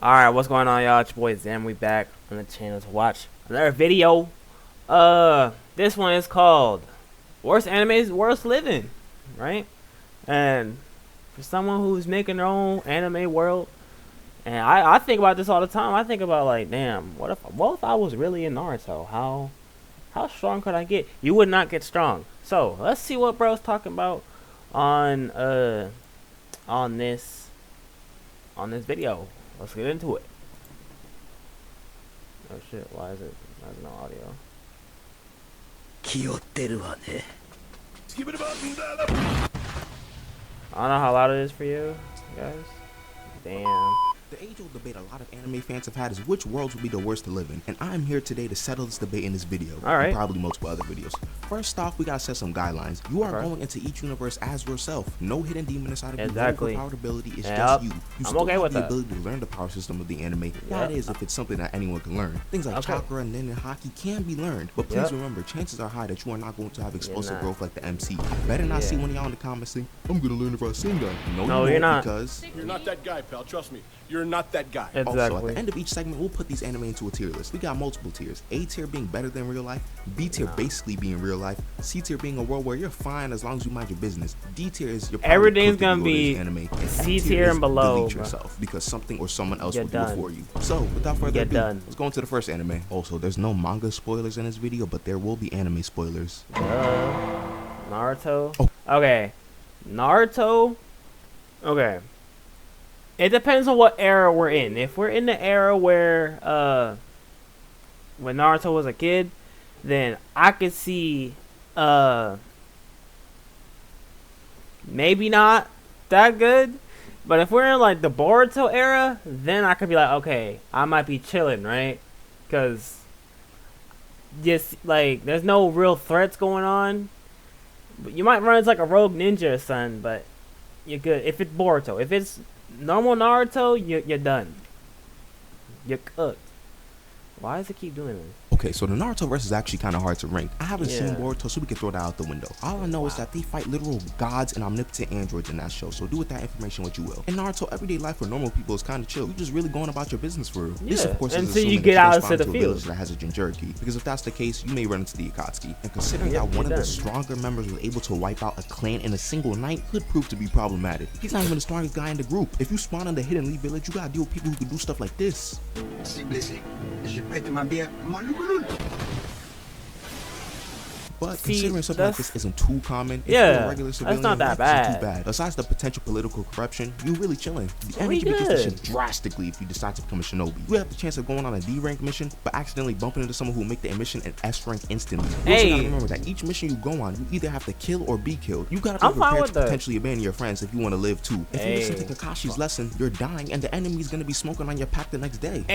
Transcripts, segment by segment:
Alright, what's going on, y'all? It's your boy Zam. We back on the channel to watch another video. This one is called Worst Animes Worst Living, right? And for someone who's making their own anime world, and I think about this all the time. I think about, like, damn, what if I was really in Naruto? How strong could I get? You would not get strong. So let's see what bro's talking about on this video. Let's get into it. Oh shit, why is no audio? I don't know how loud it is for you guys. Damn. The age-old debate a lot of anime fans have had is which worlds would be the worst to live in, and I'm here today to settle this debate in this video, and probably multiple other videos. First off, we gotta set some guidelines. You are going into each universe as yourself. No hidden demon inside of you. No overpowered ability. It's just you. You still have the ability to learn the power system of the anime. That is, if it's something that anyone can learn. Things like chakra, nin, and haki can be learned, but please remember, chances are high that you are not going to have explosive growth like the MC. Better not see one of y'all in the comments saying, "I'm gonna learn if I sing that." No, you're not, because you're not that guy, pal. Trust me. You're not that guy. Exactly. Also, at the end of each segment, we'll put these anime into a tier list. We got multiple tiers. A tier being better than real life, B tier basically being real life, C tier being a world where you're fine as long as you mind your business, D tier is your everything's gonna be anime, and C tier and below, delete yourself because something or someone else will do it for you. So without further ado, let's go into the first anime. Also, there's no manga spoilers in this video, but there will be anime spoilers. Naruto. Okay, Naruto. Okay. It depends on what era we're in. If we're in the era where when Naruto was a kid, then I could see maybe not that good. But if we're in like the Boruto era, then I could be like, okay, I might be chilling, right? Because just like there's no real threats going on. But you might run into like a rogue ninja or something, but you're good. If it's Boruto, if it's normal Naruto, you're done. You're cooked. Why does it keep doing this? Okay, so the Naruto verse is actually kind of hard to rank. I haven't seen Boruto, so we can throw that out the window. All I know is that they fight literal gods and omnipotent androids in that show, so do with that information what you will. In Naruto, everyday life for normal people is kind of chill. You're just really going about your business for real. This, of course, until you get out into the field that has a Jinchuriki, because if that's the case, you may run into the Akatsuki. And considering that one of the stronger members was able to wipe out a clan in a single night could prove to be problematic. He's not even the strongest guy in the group. If you spawn in the Hidden Leaf village, you gotta deal with people who can do stuff like this. But considering something like this isn't too common, if you're a regular civilian, that's not that bad. Too bad. Besides the potential political corruption, you're really chilling. The energy begins to shift drastically if you decide to become a shinobi. You have the chance of going on a D rank mission, but accidentally bumping into someone who will make the mission an S rank instantly. You also gotta remember that each mission you go on, you either have to kill or be killed. You gotta be prepared to potentially abandon your friends if you want to live too. If you listen to Kakashi's lesson, you're dying, and the enemy's gonna be smoking on your pack the next day.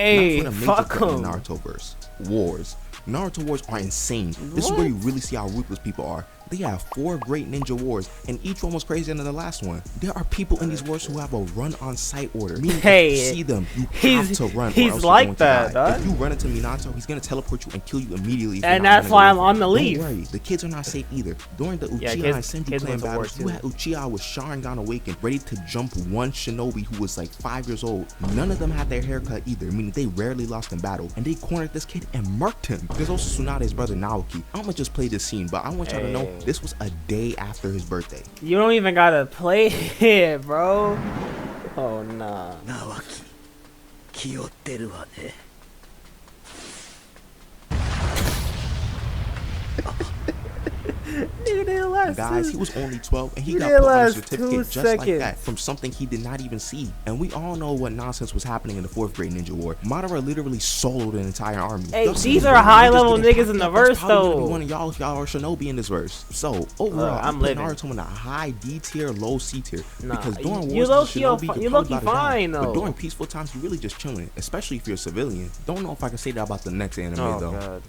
Not for the major threat in the Naruto verse. Wars. Naruto wars are insane. This is where you really see how ruthless people are. They have 4 great ninja wars, and each one was crazier than the last one. There are people in these wars who have a run-on-sight order, meaning if you see them, you have to run. He's like that, dog. If you run into Minato, he's gonna teleport you and kill you immediately. And that's why I'm on the leave. Don't worry, the kids are not safe either. During the Uchiha and Senju clan battles, you had Uchiha with Sharingan awakened, ready to jump one shinobi who was like 5 years old. None of them had their hair cut either, meaning they rarely lost in battle, and they cornered this kid and murked him. There's also Tsunade's brother Naoki. I'm gonna just play this scene, but I want y'all to know this was a day after his birthday. You don't even gotta play it, bro. Oh nah. Naoki, kiyoteru wa ne. Guys, he was only 12 and he got put on a certificate just like that from something he did not even see. And we all know what nonsense was happening in the 4th grade ninja war. Madara literally soloed an entire army. Hey, these are high level niggas in the verse though. One of y'all if y'all are shinobi in this verse. So overall, I'm putting Naruto in a high D tier, low C tier. Because during wars, you low-key fine though. But during peaceful times, you're really just chilling, especially if you're a civilian. Don't know if I can say that about the next anime though. God.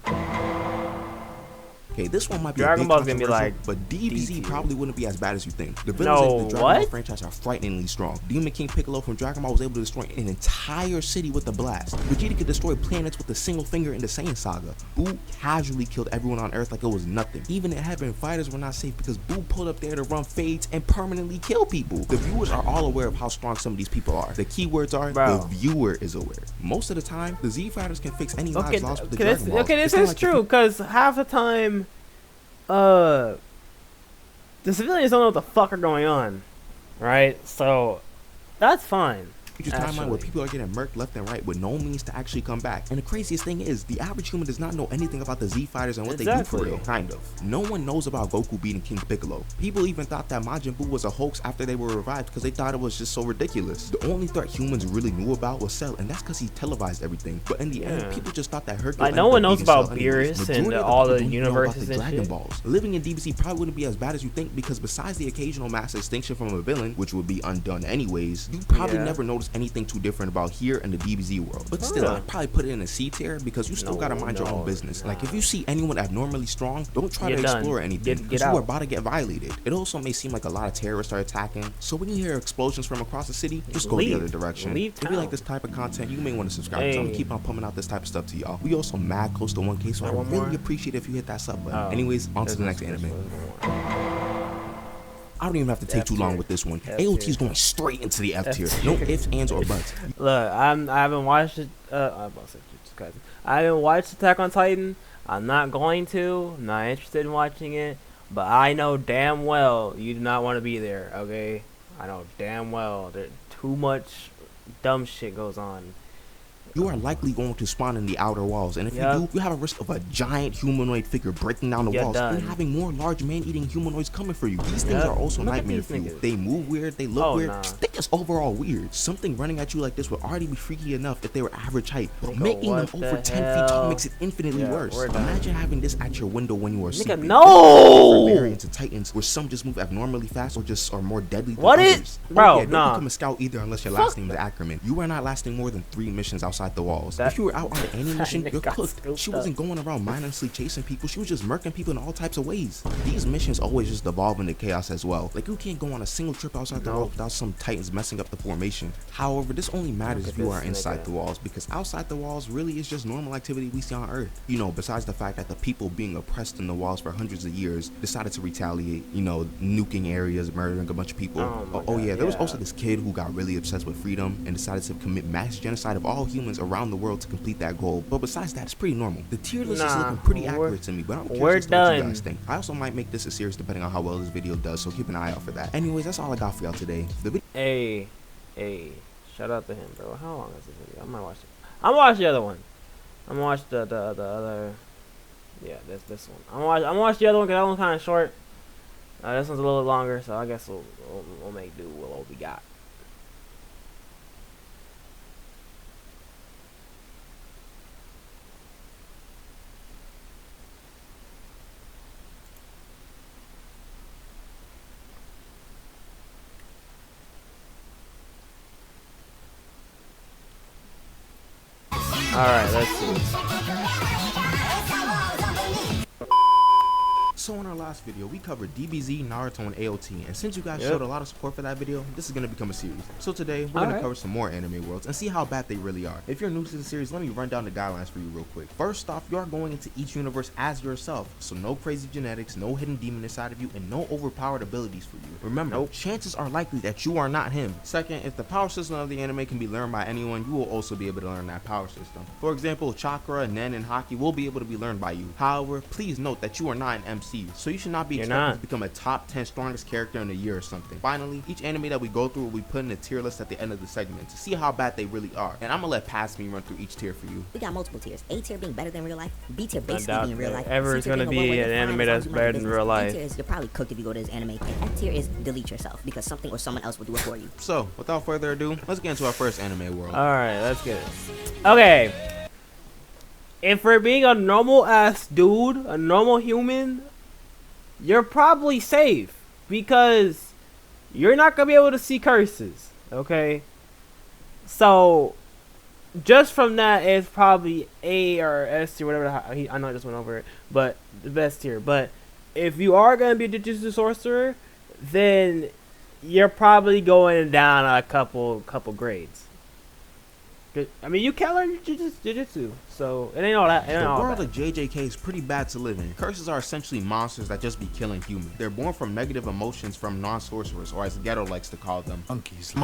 Okay, this one might be Dragon a big Ball's gonna be controversial, like but DBZ D-tier. probably wouldn't be as bad as you think. The villains in the Dragon Ball franchise are frighteningly strong. Demon King Piccolo from Dragon Ball was able to destroy an entire city with a blast. Vegeta could destroy planets with a single finger in the Saiyan Saga. Boo casually killed everyone on Earth like it was nothing. Even in heaven, fighters were not safe because Boo pulled up there to run fades and permanently kill people. The viewers are all aware of how strong some of these people are. The key words are, the viewer is aware. Most of the time, the Z fighters can fix any lives lost with the Dragon Balls. Okay, this is true, because half the time, the civilians don't know what the fuck are going on, right? So, that's fine. Timeline where people are getting murked left and right with no means to actually come back. And the craziest thing is, the average human does not know anything about the Z fighters and what they do for real. Kind of. No one knows about Goku beating King Piccolo. People even thought that Majin Buu was a hoax after they were revived because they thought it was just so ridiculous. The only threat humans really knew about was Cell, and that's because he televised everything. But in the end, people just thought that Hercule. Like, no one knows about Beerus and all the universes and Dragon shit. Balls. Living in DBZ probably wouldn't be as bad as you think, because besides the occasional mass extinction from a villain, which would be undone anyways, you probably never notice anything too different about here in the DBZ world. But still, I'd probably put it in a C tier because you still gotta mind your own business. Like, if you see anyone abnormally strong, don't try to explore anything, because you are about to get violated. It also may seem like a lot of terrorists are attacking, so when you hear explosions from across the city, just go the other direction. If you like this type of content, you may want to subscribe, because I'm gonna keep on pumping out this type of stuff to y'all. We also mad close to 1K, so I really appreciate if you hit that sub button. Anyways, on to the next anime. I don't even have to take too long with this one. AOT is going straight into the F tier. No ifs, ands, or buts. Look, I haven't watched it. I haven't watched Attack on Titan. I'm not going to. I'm not interested in watching it. But I know damn well you do not want to be there. Okay, I know damn well that too much dumb shit goes on. You are likely going to spawn in the outer walls, and if you do, you have a risk of a giant humanoid figure breaking down the walls and having more large man-eating humanoids coming for you. These things are also nightmare fuel. They move weird, they look weird. They just overall weird. Something running at you like this would already be freaky enough if they were average height, but making them over 10 feet tall makes it infinitely worse. Imagine having this at your window when you are sleeping. No! Variants of Titans where some just move abnormally fast or just are more deadly than others. Is? Bro, don't become a scout either unless your last name is Ackerman. You are not lasting more than 3 missions outside the walls. If you were out on the Annie mission, you're cooked. She wasn't going around mindlessly chasing people, she was just murking people in all types of ways. These missions always just devolve into chaos as well. Like, you can't go on a single trip outside the walls without some Titans messing up the formation. However, this only matters if you are inside the walls, because outside the walls really is just normal activity we see on Earth. You know, besides the fact that the people being oppressed in the walls for hundreds of years decided to retaliate, you know, nuking areas, murdering a bunch of people. There was also this kid who got really obsessed with freedom and decided to commit mass genocide of all humans around the world to complete that goal. But besides that, it's pretty normal. The tier list is looking pretty accurate to me, but I'm curious what you guys think. I also might make this a series depending on how well this video does, so keep an eye out for that. Anyways, that's all I got for y'all today. Hey, shout out to him, bro. How long is this video? I might watch it. I'm gonna watch the other one. I'm gonna watch the other. Yeah, this one. I'm gonna watch the other one because that one's kind of short. This one's a little longer, so I guess we'll make do with what we got. Alright, let's see. So in our last video, we covered DBZ, Naruto, and AOT, and since you guys showed a lot of support for that video, this is going to become a series. So today, we're going to cover some more anime worlds and see how bad they really are. If you're new to the series, let me run down the guidelines for you real quick. First off, you are going into each universe as yourself, so no crazy genetics, no hidden demon inside of you, and no overpowered abilities for you. Remember, chances are likely that you are not him. Second, if the power system of the anime can be learned by anyone, you will also be able to learn that power system. For example, chakra, nen, and haki will be able to be learned by you. However, please note that you are not an MC, so you should not be expected to become a top 10 strongest character in a year or something. Finally, each anime that we go through will be put in a tier list at the end of the segment to see how bad they really are. And I'm gonna let Past Me run through each tier for you. We got multiple tiers. A tier being better than real life. B tier basically being real life. Ever is gonna be an anime that's better than real life. C tier is you're probably cooked if you go to this anime. And F tier is delete yourself because something or someone else will do it for you. So, without further ado, let's get into our first anime world. Alright, let's get it. Okay. If we're being a normal ass dude, a normal human, you're probably safe because you're not gonna be able to see curses. Okay, so just from that, it's probably A or S tier, whatever. I know I just went over it, but the best tier. But if you are gonna be a Jujutsu sorcerer, then you're probably going down a couple grades. I mean, you can learn Jujutsu, so it ain't all that. The world of JJK is pretty bad to live in. Curses are essentially monsters that just be killing humans. They're born from negative emotions from non-sorcerers, or as Ghetto likes to call them, monkeys.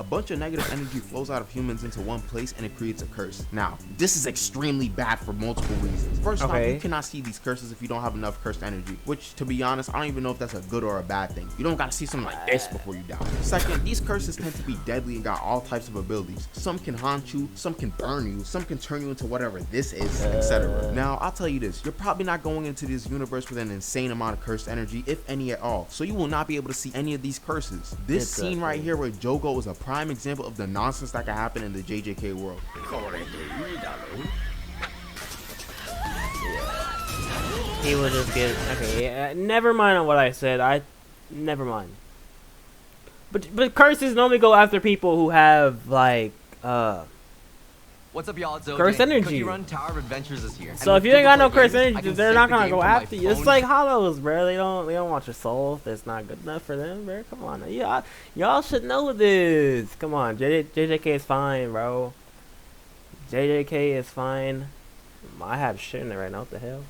A bunch of negative energy flows out of humans into one place and it creates a curse. Now, this is extremely bad for multiple reasons. First off, you cannot see these curses if you don't have enough cursed energy, which, to be honest, I don't even know if that's a good or a bad thing. You don't gotta see something like this before you die. Second, these curses tend to be deadly and got all types of abilities. Some can haunt you, some can burn you, some can turn you into whatever this is, etc. Now, I'll tell you this, you're probably not going into this universe with an insane amount of cursed energy, if any at all, so you will not be able to see any of these curses. This scene right here with Jogo is a prime example of the nonsense that can happen in the JJK world. He will just get okay. Never mind on what I said. Never mind. But curses normally go after people who have like What's up, y'all? It's OJ. cursed energy. Cookie Run Tower of Adventures is here. So And if you ain't got no with Google cursed Play energy, Games, I they're can not save the gonna game go from my after you. It's phone. like hollows, bro. They don't want your soul if it's not good enough for them, bro. Come on, y'all should know this. Come on, JJK is fine, bro. JJK is fine. I have shit in there right now. What the hell?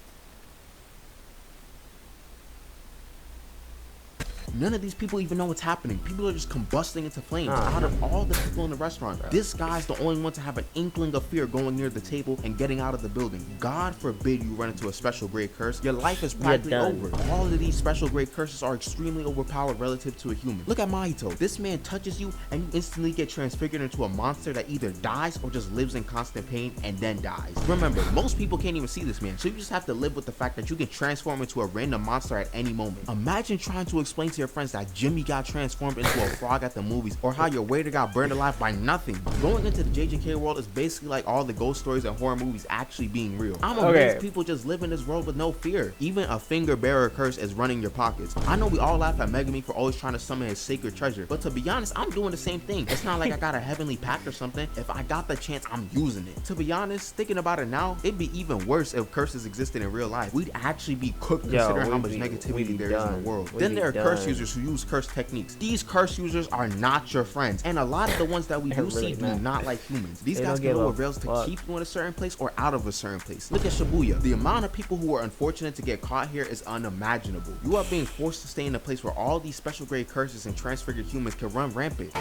None of these people even know what's happening. People are just combusting into flames. Out of all the people in the restaurant, this guy's the only one to have an inkling of fear going near the table and getting out of the building. God forbid you run into a special grade curse. Your life is practically over. All of these special grade curses are extremely overpowered relative to a human. Look at Mahito. This man touches you and you instantly get transfigured into a monster that either dies or just lives in constant pain and then dies. Remember, most people can't even see this man, so you just have to live with the fact that you can transform into a random monster at any moment. Imagine trying to explain to your friends that Jimmy got transformed into a frog at the movies, or how your waiter got burned alive by nothing. Going into the JJK world is basically like all the ghost stories and horror movies actually being real. I'm amazed people just live in this world with no fear. Even a finger bearer curse is running your pockets. I know we all laugh at Megami for always trying to summon his sacred treasure, but to be honest, I'm doing the same thing. It's not like I got a heavenly pact or something. If I got the chance, I'm using it. To be honest, thinking about it now, it'd be even worse if curses existed in real life. We'd actually be cooked considering how much negativity there is in the world. Then there are curse users who use curse techniques. These curse users are not your friends, and a lot of the ones that we do see do not like humans. These guys can know what rails to keep you in a certain place or out of a certain place. Look at Shibuya. The amount of people who are unfortunate to get caught here is unimaginable. You are being forced to stay in a place where all these special grade curses and transfigured humans can run rampant.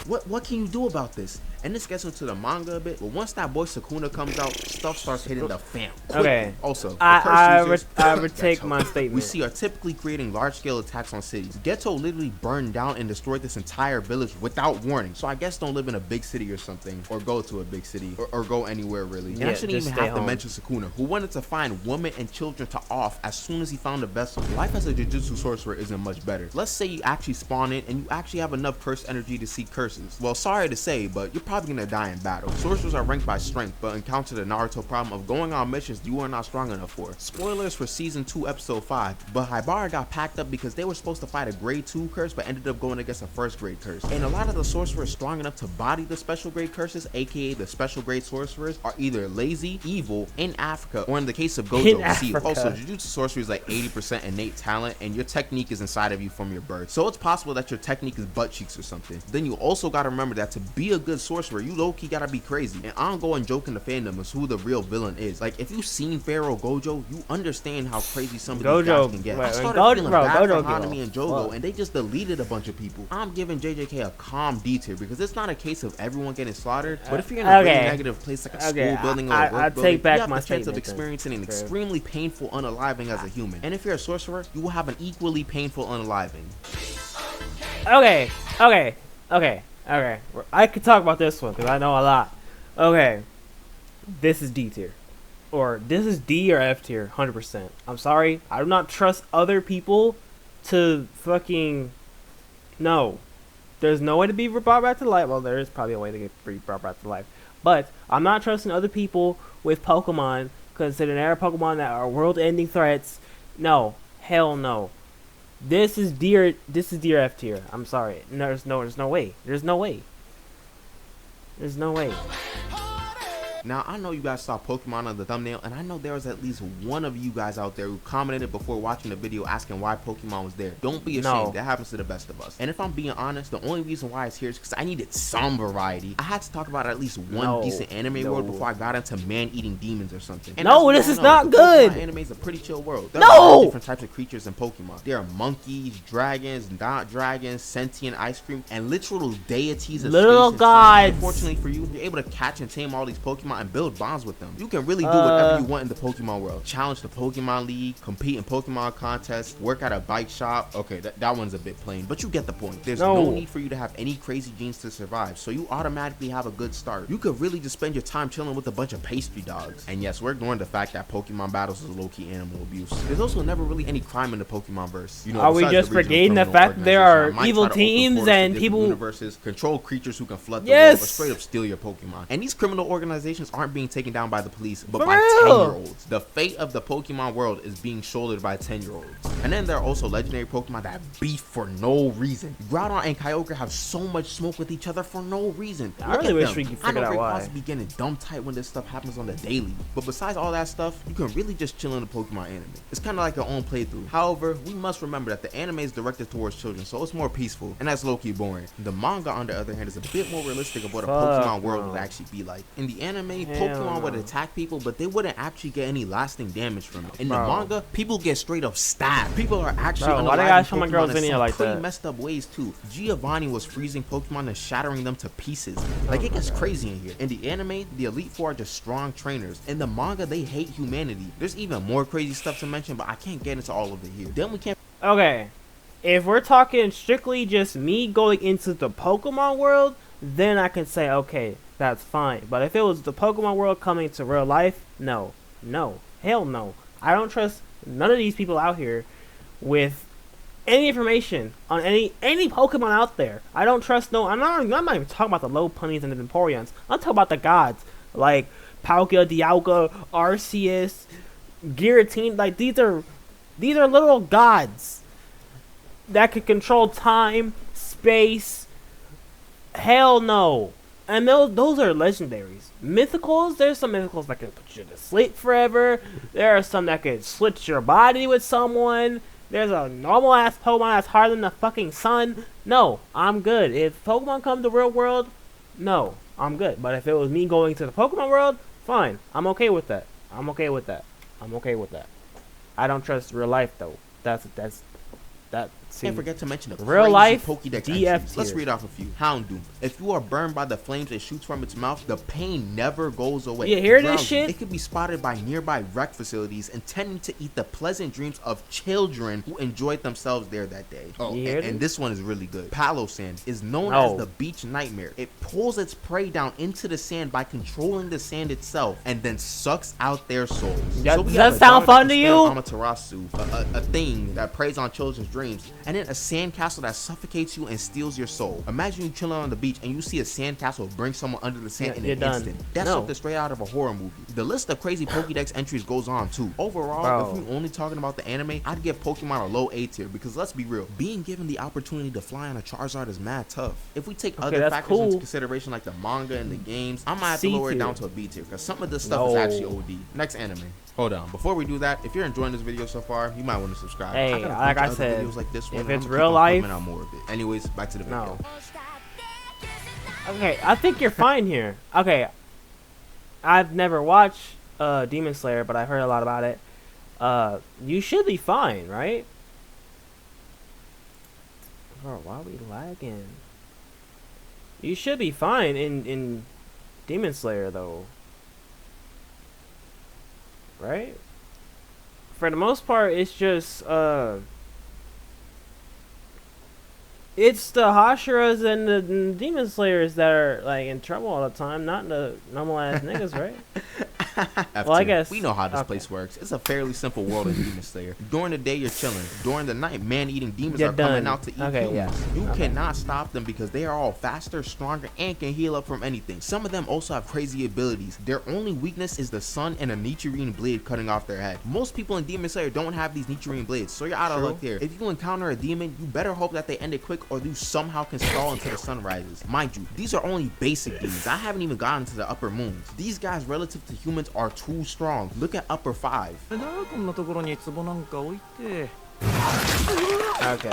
What can you do about this? And this gets into the manga a bit, but once that boy Sukuna comes out, stuff starts hitting the fan. Okay. Also, I retake my statement. We see are typically creating large-scale attacks on cities. Geto literally burned down and destroyed this entire village without warning. So I guess don't live in a big city or something, or go to a big city, or go anywhere really. And I shouldn't even have to mention Sukuna, who wanted to find women and children to off as soon as he found a vessel. Life as a Jujutsu sorcerer isn't much better. Let's say you actually spawn in and you actually have enough cursed energy to see curses. Well, sorry to say, but you're probably gonna die in battle. Sorcerers are ranked by strength, but encounter the Naruto problem of going on missions you are not strong enough for. Spoilers for season 2 episode 5, but Haibara got packed up because they were supposed to fight a grade 2 curse but ended up going against a first grade curse. And a lot of the sorcerers strong enough to body the special grade curses, aka the special grade sorcerers, are either lazy, evil, in Africa, or in the case of Gojo, see, also Jujutsu sorcery is like 80% innate talent and your technique is inside of you from your birth. So it's possible that your technique is butt cheeks or something. Then you also gotta remember that to be a good sorcerer, you low-key gotta be crazy. And I don't go and joke in the fandom as who the real villain is. Like, if you've seen Pharaoh Gojo, you understand how crazy some of these guys can get. I started feeling bad for Hanami and Jogo, and they just deleted a bunch of people. I'm giving JJK a calm D tier because it's not a case of everyone getting slaughtered, but if you're in a really negative place like a school building or a work building, you have the chance of experiencing an extremely painful unaliving as a human. And if you're a sorcerer, you will have an equally painful unaliving. Okay. I could talk about this one because I know a lot. Okay. This is D tier. Or this is D or F tier, 100%. I'm sorry. I do not trust other people to fucking... No. There's no way to be brought back to life. Well, there is probably a way to get brought back to life. But I'm not trusting other people with Pokemon, considering there are Pokemon that are world-ending threats. No. Hell no. This is dear F tier. I'm sorry. No, there's no way. There's no way. There's no way. Now, I know you guys saw Pokemon on the thumbnail, and I know there was at least one of you guys out there who commented before watching the video asking why Pokemon was there. Don't be ashamed. No. That happens to the best of us. And if I'm being honest, the only reason why it's here is because I needed some variety. I had to talk about at least one decent anime world before I got into man-eating demons or something. And no, this is not good. Anime is a pretty chill world. There are different types of creatures in Pokemon. There are monkeys, dragons, not dragons, sentient ice cream, and literal deities of little space. gods. Unfortunately for you, you're able to catch and tame all these Pokemon and build bonds with them. You can really do whatever you want in the Pokemon world. Challenge the Pokemon League, compete in Pokemon contests, work at a bike shop. Okay, that one's a bit plain, but you get the point. There's no need for you to have any crazy genes to survive, so you automatically have a good start. You could really just spend your time chilling with a bunch of pastry dogs. And yes, we're ignoring the fact that Pokemon battles is low-key animal abuse. There's also never really any crime in the Pokemon verse. You know, are we just forgetting the fact there are evil teams and people universes, control creatures who can flood the world, or straight up steal your Pokemon? And these criminal organizations aren't being taken down by the police, but by 10-year-olds. The fate of the Pokemon world is being shouldered by 10-year-olds. And then there are also legendary Pokemon that have beef for no reason. Groudon and Kyogre have so much smoke with each other for no reason. I really wish we could figure out why. I know be getting dumb tight when this stuff happens on the daily. But besides all that stuff, you can really just chill in the Pokemon anime. It's kind of like your own playthrough. However, we must remember that the anime is directed towards children, so it's more peaceful, and that's low-key boring. The manga, on the other hand, is a bit more realistic of what a Pokemon world would actually be like. In the anime, Pokemon would attack people, but they wouldn't actually get any lasting damage from it. In the manga, people get straight up stabbed. People are actually why they gotta show my girls in in here like pretty that? messed up ways too. Giovanni was freezing Pokemon and shattering them to pieces. Like, it gets crazy in here. In the anime, the Elite Four are just strong trainers. In the manga, they hate humanity. There's even more crazy stuff to mention, but I can't get into all of it here. Then we can't. Okay, if we're talking strictly just me going into the Pokemon world, then I can say, okay, that's fine. But if it was the Pokemon world coming to real life, no, hell no. I don't trust none of these people out here with any information on any Pokemon out there. I don't trust no. I'm not even talking about the Lopunnies and the Vaporeons. I'm talking about the gods like Palkia, Dialga, Arceus, Giratina. Like, these are little gods that can control time, space. Hell no. And those are legendaries. Mythicals, there's some mythicals that can put you to sleep forever. There are some that can switch your body with someone. There's a normal ass Pokemon that's harder than the fucking sun. No, I'm good. If Pokemon come to real world, no, I'm good. But if it was me going to the Pokemon world, fine. I'm okay with that. I'm okay with that. I don't trust real life though. Can't forget to mention the real life Pokédex DF entries. Let's read off a few. Houndoom. If you are burned by the flames it shoots from its mouth, the pain never goes away. You hear this shit? It could be spotted by nearby rec facilities intending to eat the pleasant dreams of children who enjoyed themselves there that day. Oh, and this one is really good. Palosand is known as the beach nightmare. It pulls its prey down into the sand by controlling the sand itself and then sucks out their souls. Does that sound fun to you? Amaterasu, a thing that preys on children's dreams. And then a sandcastle that suffocates you and steals your soul. Imagine you chilling on the beach and you see a sandcastle bring someone under the sand in an instant. That's something straight out of a horror movie. The list of crazy Pokédex entries goes on too. Overall, if we're only talking about the anime, I'd give Pokemon a low A tier because let's be real, being given the opportunity to fly on a Charizard is mad tough. If we take other factors into consideration like the manga and the games, I might have to lower it down to a B tier because some of this stuff is actually OD. Next anime. Hold on, before we do that, if you're enjoying this video so far, you might want to subscribe. Hey, like I said, videos like this one, if it's real life, out more of it. Anyways, back to the video. Okay, I think you're fine here. Okay, I've never watched Demon Slayer, but I've heard a lot about it. You should be fine, right? Bro, why are we lagging? You should be fine in Demon Slayer, though. Right? For the most part, it's just, it's the Hashiras and the Demon Slayers that are, like, in trouble all the time, not the normal-ass niggas, right? Well, I guess. We know how this Okay. place works. It's a fairly simple world in Demon Slayer. During the day, you're chilling. During the night, man-eating demons You're are coming done. out to eat Okay, humans. yeah. You Okay. cannot stop them because they are all faster, stronger, and can heal up from anything. Some of them also have crazy abilities. Their only weakness is the sun and a Nichiren blade cutting off their head. Most people in Demon Slayer don't have these Nichiren blades, so you're out of luck there. If you encounter a demon, you better hope that they end it quick or you somehow can stall until the sun rises. Mind you, these are only basic demons. I haven't even gotten to the upper moons. These guys relative to humans are too strong. Look at upper 5. こんなところに壺なんか置いて Okay.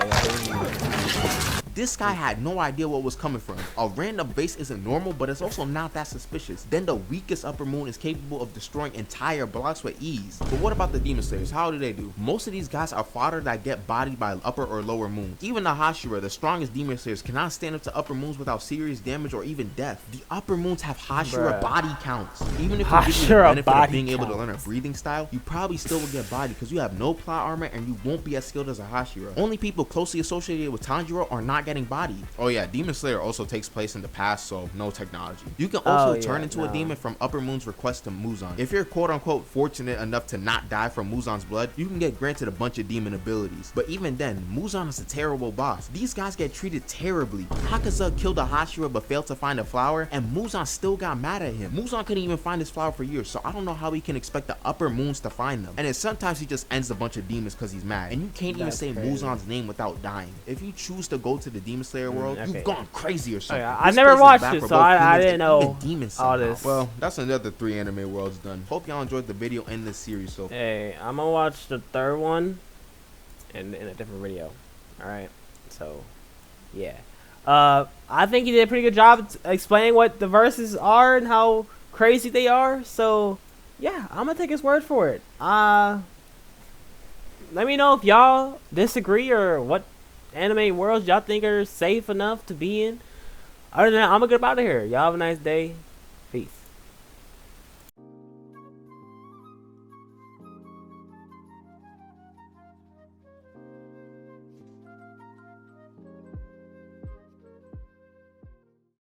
This guy had no idea what was coming from. A random base isn't normal, but it's also not that suspicious. Then the weakest upper moon is capable of destroying entire blocks with ease. But what about the Demon Slayers? How do they do? Most of these guys are fodder that get bodied by upper or lower moons. Even the Hashira, the strongest Demon Slayers, cannot stand up to upper moons without serious damage or even death. The upper moons have Hashira Bruh. body counts. Even if you give you the Hashira benefit of body being able to counts. learn a breathing style, you probably still will get bodied because you have no plot armor and you won't be as skilled as a Hashira. Only people closely associated with Tanjiro are not getting bodied. Oh yeah, Demon Slayer also takes place in the past, so no technology. You can also turn into a demon from Upper Moon's request to Muzan. If you're quote unquote fortunate enough to not die from Muzan's blood, you can get granted a bunch of demon abilities. But even then, Muzan is a terrible boss. These guys get treated terribly. Hakaza killed a Hashira but failed to find a flower, and Muzan still got mad at him. Muzan couldn't even find his flower for years, so I don't know how he can expect the Upper Moons to find them. And then sometimes he just ends a bunch of demons because he's mad. And you can't even That's say crazy. Muzan's name without dying. If you choose to go to the Demon Slayer world, okay. you've gone crazy or something. I This never place is watched bad it, for so both I humans didn't and even know demons all somehow. this. Well, that's another 3 anime worlds done. Hope y'all enjoyed the video and this series. So Hey, I'm gonna watch the third one in a different video. Alright, so yeah. I think he did a pretty good job explaining what the verses are and how crazy they are. So yeah, I'm gonna take his word for it. Let me know if y'all disagree or what anime worlds y'all think are safe enough to be in. Other than that, I'm gonna get out of here. Y'all have a nice day.